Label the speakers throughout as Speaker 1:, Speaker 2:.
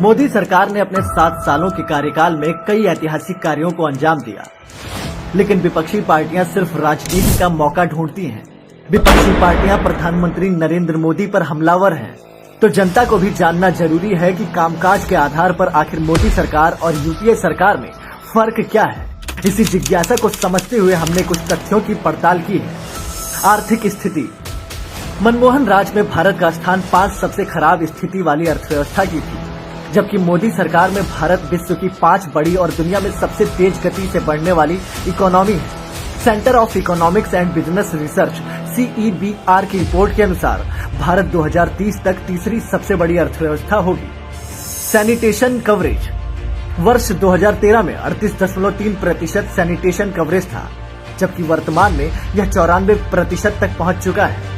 Speaker 1: मोदी सरकार ने अपने 7 सालों के कार्यकाल में कई ऐतिहासिक कार्यों को अंजाम दिया, लेकिन विपक्षी पार्टियां सिर्फ राजनीति का मौका ढूंढती हैं। विपक्षी पार्टियां प्रधानमंत्री नरेंद्र मोदी पर हमलावर हैं, तो जनता को भी जानना जरूरी है कि कामकाज के आधार पर आखिर मोदी सरकार और यूपीए सरकार में फर्क क्या है। इसी जिज्ञासा को समझते हुए हमने कुछ तथ्यों की पड़ताल की है। आर्थिक स्थिति। मनमोहन राज में भारत का स्थान 5 सबसे खराब स्थिति वाली अर्थव्यवस्था की थी, जबकि मोदी सरकार में भारत विश्व की 5 बड़ी और दुनिया में सबसे तेज गति से बढ़ने वाली इकोनॉमी है। Centre of economics and business research CEBR की रिपोर्ट के अनुसार भारत 2030 तक तीसरी सबसे बड़ी अर्थव्यवस्था होगी। Sanitation coverage. वर्ष 2013 में 38.3% सैनिटेशन कवरेज था, जबकि वर्तमान में यह 94% तक पहुंच चुका है।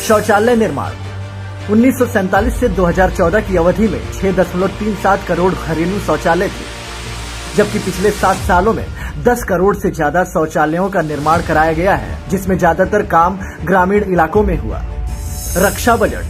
Speaker 1: शौचालय निर्माण। 1947 से 2014 की अवधि में 6.37 करोड़ घरेलू शौचालय थे, जबकि पिछले 7 सालों में 10 करोड़ से ज्यादा शौचालयों का निर्माण कराया गया है, जिसमें ज्यादातर काम ग्रामीण इलाकों में हुआ। रक्षा बजट।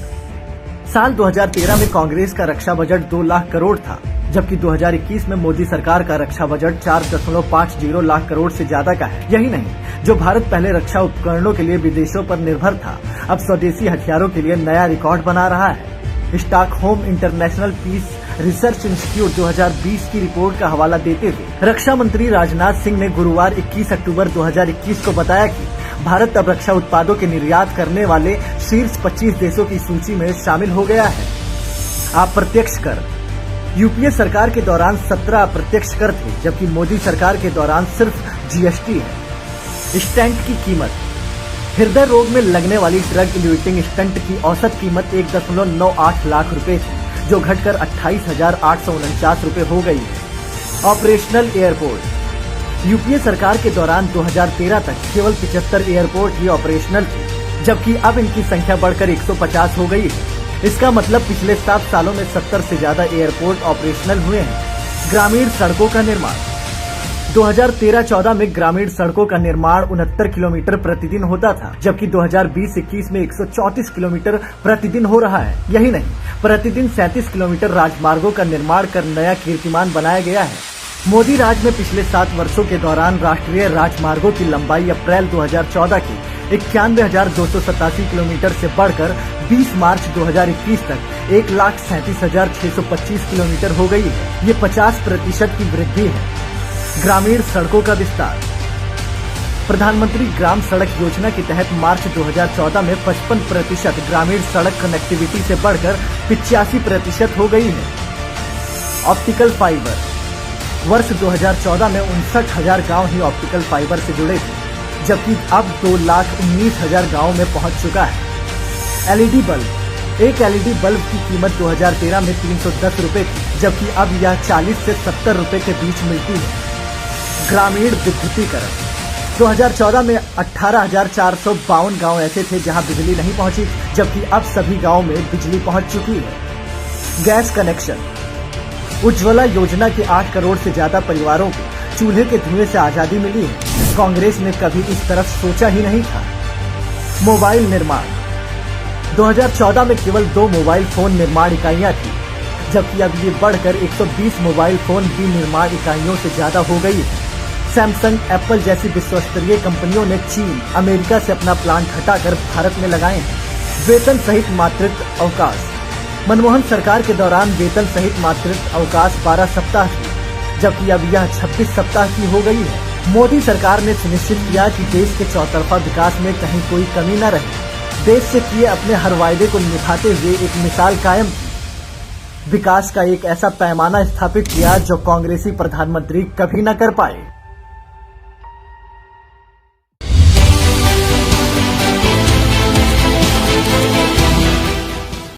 Speaker 1: साल 2013 में कांग्रेस का रक्षा बजट 2 लाख करोड़ था, जबकि 2021 में मोदी सरकार का रक्षा बजट 4.50 लाख करोड़ से ज्यादा का है। यही नहीं, जो भारत पहले रक्षा उपकरणों के लिए विदेशों पर निर्भर था, अब स्वदेशी हथियारों के लिए नया रिकॉर्ड बना रहा है। Stockholm International Peace Research Institute 2020 की रिपोर्ट का हवाला देते हुए रक्षा मंत्री राजनाथ सिंह ने गुरुवार 21 अक्टूबर 2021 को बताया कि भारत अब रक्षा उत्पादों के निर्यात करने वाले शीर्ष 25 देशों की सूची में शामिल हो गया है। अप्रत्यक्ष कर। यूपीए सरकार के दौरान 17 अप्रत्यक्ष कर थे, जबकि मोदी सरकार के दौरान सिर्फ GST है। स्टेंट की कीमत। हृदय रोग में लगने वाली ड्रग इल्यूटिंग स्टेंट की औसत कीमत 1.98 लाख रुपए थी, जो घटकर 28,849 रुपए हो गई है। Operational airport. यूपीए सरकार के दौरान 2013 तक केवल 75 एयरपोर्ट ही ऑपरेशनल थे, जबकि अब इनकी संख्या बढ़कर 150 हो गई है। इसका मतलब पिछले 7 सालों में 70 से ज्यादा एयरपोर्ट ऑपरेशनल हुए हैं। ग्रामीण सड़कों का निर्माण। 2013-14 में ग्रामीण सड़कों का निर्माण 69 किलोमीटर प्रतिदिन होता था, जबकि 2020-21 में 134 किलोमीटर प्रतिदिन हो रहा है। यही नहीं, प्रतिदिन 37 किलोमीटर राजमार्गों का निर्माण कर नया कीर्तिमान बनाया गया है। मोदी राज में पिछले 7 वर्षों के दौरान राष्ट्रीय राजमार्गों की लंबाई अप्रैल 2014 की 91,287 किलोमीटर से बढ़कर 20 मार्च 2021 तक 1,37,625 किलोमीटर हो गई है। ये 50% की वृद्धि है। ग्रामीण सड़कों का विस्तार। प्रधानमंत्री ग्राम सड़क योजना के तहत मार्च 2014 में 55% ग्रामीण सड़क कनेक्टिविटी से बढ़कर 85% हो गई है। Optical fibre. वर्ष 2014 में 59,000 गांव ही ऑप्टिकल फाइबर से जुड़े थे, जबकि अब 2,19,000 गाँव में पहुंच चुका है। LED bulb. एक LED बल्ब की कीमत 2013 में 310 रुपए थी, जबकि अब यह 40 से 70 रुपए के बीच मिलती है। ग्रामीण विद्युतीकरण। 2014 में 18,452 गांव ऐसे थे जहां बिजली नहीं पहुंची, जबकि अब सभी गांव में बिजली पहुंच चुकी है। Gas connection. उज्ज्वला योजना के 8 करोड़ से ज्यादा परिवारों को चूल्हे के धुएं से आजादी मिली है। कांग्रेस ने कभी इस तरफ सोचा ही नहीं था। मोबाइल निर्माण। 2014 में केवल 2 मोबाइल फोन निर्माण इकाइयां थी, जबकि अब ये बढ़कर 120 मोबाइल फोन विनिर्माण इकाइयों से ज्यादा हो गई है। सैमसंग, एप्पल जैसी विश्वस्तरीय कंपनियों ने चीन, अमेरिका से अपना प्लांट हटाकर भारत में लगाए हैं। वेतन सहित मातृत्व अवकाश। मनमोहन सरकार के दौरान वेतन सहित मातृत्व अवकाश 12 सप्ताह थी, जबकि अब यह 26 सप्ताह की हो गई है। मोदी सरकार ने सुनिश्चित किया कि देश के चौतरफा विकास में कहीं कोई कमी न रहे। देश से किए अपने हर वायदे को निभाते हुए एक मिसाल कायम की। विकास का एक ऐसा पैमाना स्थापित किया जो कांग्रेसी प्रधानमंत्री कभी न कर पाए।